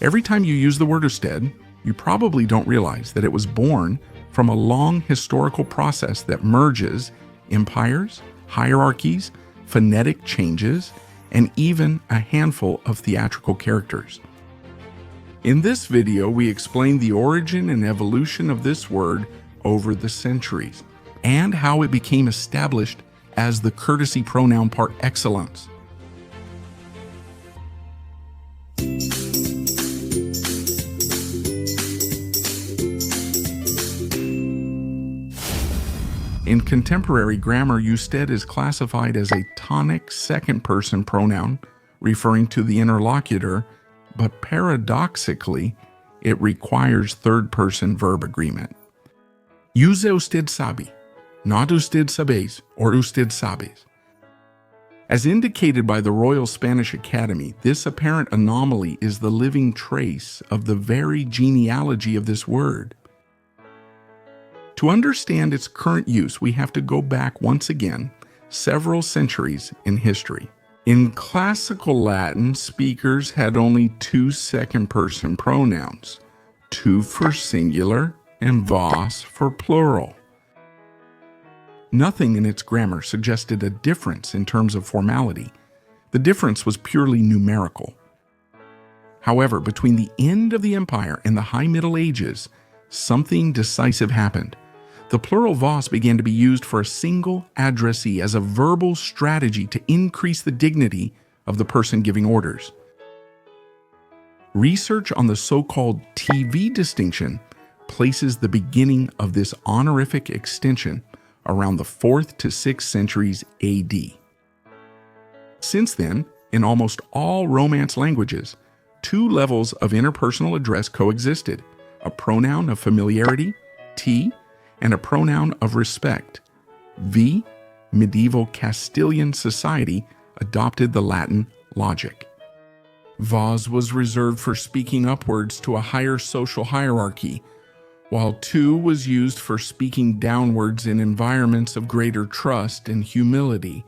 Every time you use the word usted, you probably don't realize that it was born from a long historical process that merges empires, hierarchies, phonetic changes, and even a handful of theatrical characters. In this video, we explain the origin and evolution of this word over the centuries, and how it became established as the courtesy pronoun par excellence. In contemporary grammar, usted is classified as a tonic second-person pronoun referring to the interlocutor, but paradoxically, it requires third-person verb agreement. Use usted sabe, not usted sabes or usted sabes. As indicated by the Royal Spanish Academy, this apparent anomaly is the living trace of the very genealogy of this word. To understand its current use, we have to go back once again several centuries in history. In classical Latin, speakers had only two second-person pronouns, tu for singular and vos for plural. Nothing in its grammar suggested a difference in terms of formality. The difference was purely numerical. However, between the end of the Empire and the High Middle Ages, something decisive happened. The plural vos began to be used for a single addressee as a verbal strategy to increase the dignity of the person giving orders. Research on the so-called TV distinction places the beginning of this honorific extension around the 4th to 6th centuries AD. Since then, in almost all Romance languages, two levels of interpersonal address coexisted: a pronoun of familiarity, T, and a pronoun of respect, V. Medieval Castilian society adopted the Latin logic. Vos was reserved for speaking upwards to a higher social hierarchy, while tu was used for speaking downwards in environments of greater trust and humility.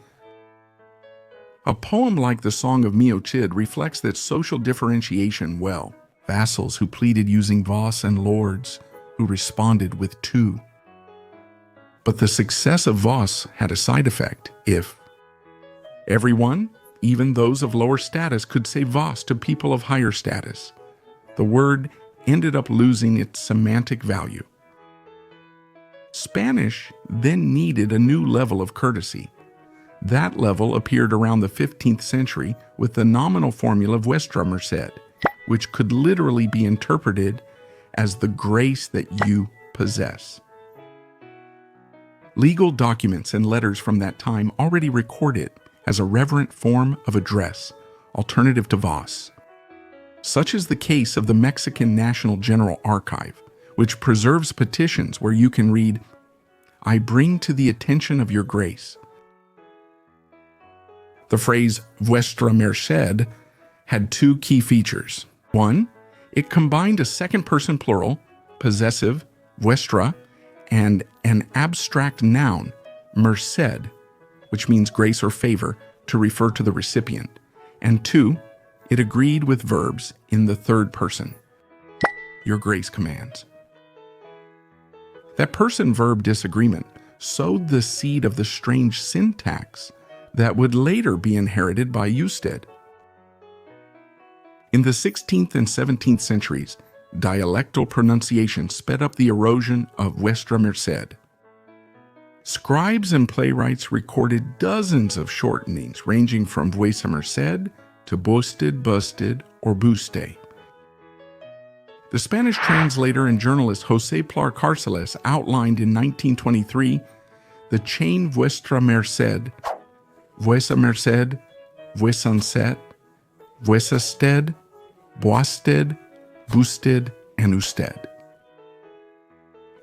A poem like the Song of Mio Cid reflects that social differentiation well. Vassals who pleaded using vos and lords who responded with tu. But the success of vos had a side effect. If everyone, even those of lower status, could say vos to people of higher status, the word ended up losing its semantic value. Spanish then needed a new level of courtesy. That level appeared around the 15th century with the nominal formula of vuestra merced, which could literally be interpreted as the grace that you possess. Legal documents and letters from that time already record it as a reverent form of address, alternative to vos. Such is the case of the Mexican National General Archive, which preserves petitions where you can read, "I bring to the attention of your grace." The phrase vuestra merced had two key features. One, it combined a second-person plural, possessive, vuestra, and an abstract noun, merced, which means grace or favor, to refer to the recipient. And two, it agreed with verbs in the third person. Your grace commands. That person-verb disagreement sowed the seed of the strange syntax that would later be inherited by usted. In the 16th and 17th centuries, dialectal pronunciation sped up the erosion of vuestra merced. Scribes and playwrights recorded dozens of shortenings ranging from vuesa merced to busted, busted, or buste. The Spanish translator and journalist José Plar Cárceles outlined in 1923 the chain vuestra merced, vuesa merced, vuesanset, vuesasted, boasted, busted, and usted.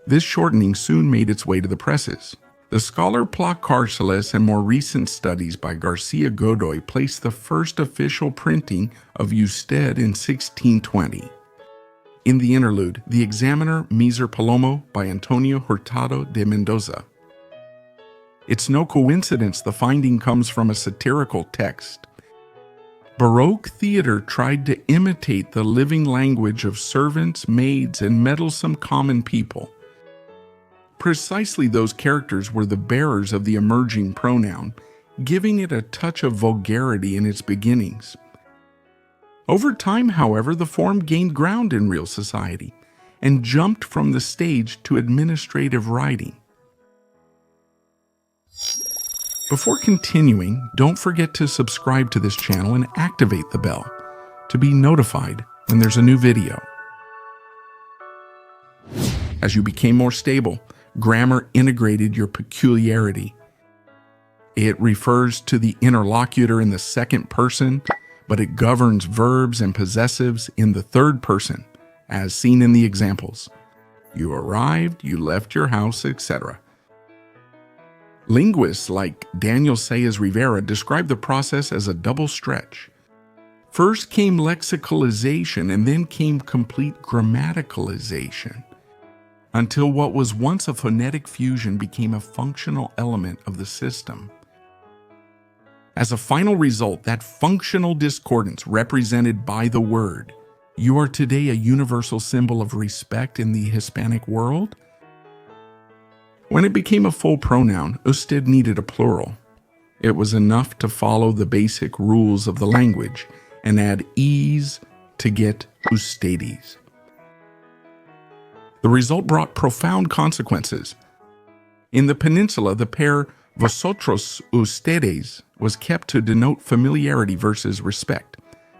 This shortening soon made its way to the presses. The scholar Plar Cárceles and more recent studies by Garcia Godoy placed the first official printing of usted in 1620. In the interlude, The Examiner Miser Palomo by Antonio Hurtado de Mendoza. It's no coincidence the finding comes from a satirical text. Baroque theater tried to imitate the living language of servants, maids, and meddlesome common people. Precisely those characters were the bearers of the emerging pronoun, giving it a touch of vulgarity in its beginnings. Over time, however, the form gained ground in real society and jumped from the stage to administrative writing. Before continuing, don't forget to subscribe to this channel and activate the bell to be notified when there's a new video. As you became more stable, grammar integrated your peculiarity. It refers to the interlocutor in the second person, but it governs verbs and possessives in the third person, as seen in the examples. You arrived, you left your house, etc. Linguists like Daniel Sayers Rivera describe the process as a double stretch. First came lexicalization and then came complete grammaticalization, until what was once a phonetic fusion became a functional element of the system. As a final result, that functional discordance represented by the word, you are today a universal symbol of respect in the Hispanic world. When it became a full pronoun, usted needed a plural. It was enough to follow the basic rules of the language and add "e's" to get ustedes. The result brought profound consequences. In the peninsula, the pair vosotros, ustedes was kept to denote familiarity versus respect,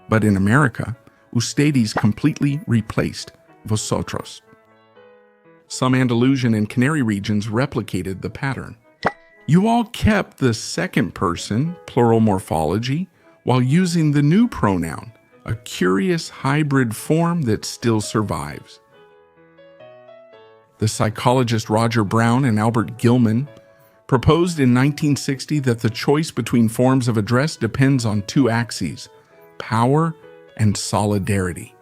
but in America, ustedes completely replaced vosotros. Some Andalusian and Canary regions replicated the pattern. You all kept the second person, plural morphology, while using the new pronoun, a curious hybrid form that still survives. The psychologist Roger Brown and Albert Gilman proposed in 1960 that the choice between forms of address depends on two axes, power and solidarity.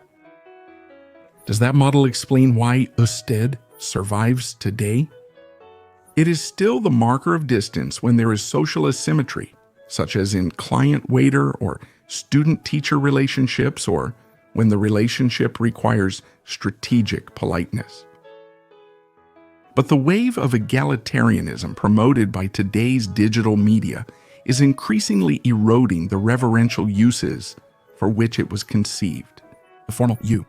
Does that model explain why usted survives today? It is still the marker of distance when there is social asymmetry, such as in client-waiter or student-teacher relationships, or when the relationship requires strategic politeness. But the wave of egalitarianism promoted by today's digital media is increasingly eroding the reverential uses for which it was conceived, the formal you.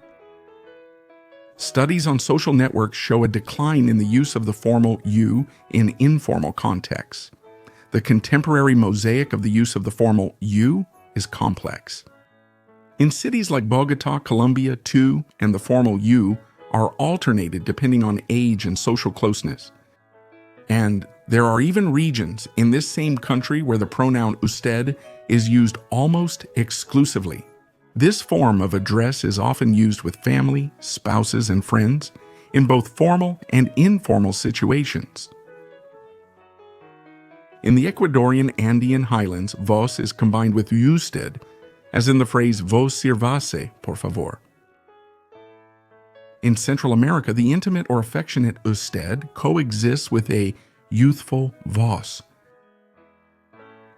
Studies on social networks show a decline in the use of the formal you in informal contexts. The contemporary mosaic of the use of the formal you is complex. In cities like Bogota, Colombia, tu, and the formal you are alternated depending on age and social closeness. And there are even regions in this same country where the pronoun usted is used almost exclusively. This form of address is often used with family, spouses, and friends in both formal and informal situations. In the Ecuadorian Andean highlands, vos is combined with usted, as in the phrase vos sirvase, por favor. In Central America, the intimate or affectionate usted coexists with a youthful vos.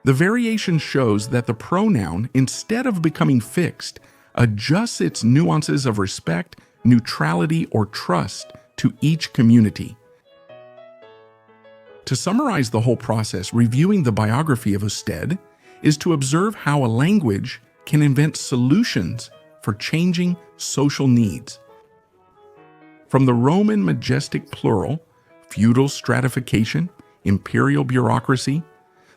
The variation shows that the pronoun, instead of becoming fixed, adjusts its nuances of respect, neutrality, or trust to each community. To summarize the whole process, reviewing the biography of usted is to observe how a language can invent solutions for changing social needs. From the Roman majestic plural, feudal stratification, imperial bureaucracy,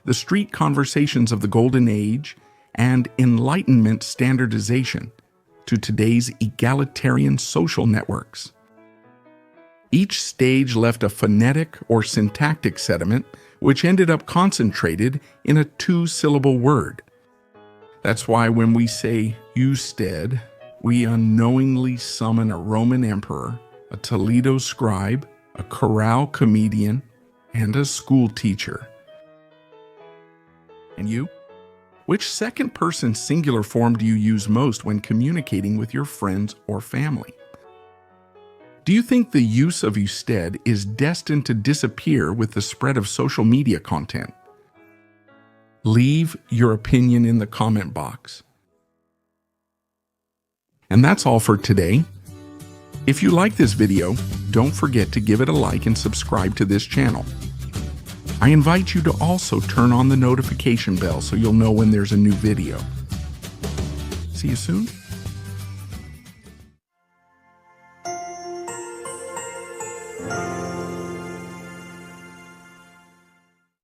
the street conversations of the Golden Age, and Enlightenment standardization, to today's egalitarian social networks. Each stage left a phonetic or syntactic sediment, which ended up concentrated in a two-syllable word. That's why when we say usted, we unknowingly summon a Roman emperor, a Toledo scribe, a chorale comedian, and a school teacher. And you? Which second-person singular form do you use most when communicating with your friends or family? Do you think the use of usted is destined to disappear with the spread of social media content? Leave your opinion in the comment box. And that's all for today. If you like this video, don't forget to give it a like and subscribe to this channel. I invite you to also turn on the notification bell so you'll know when there's a new video. See you soon.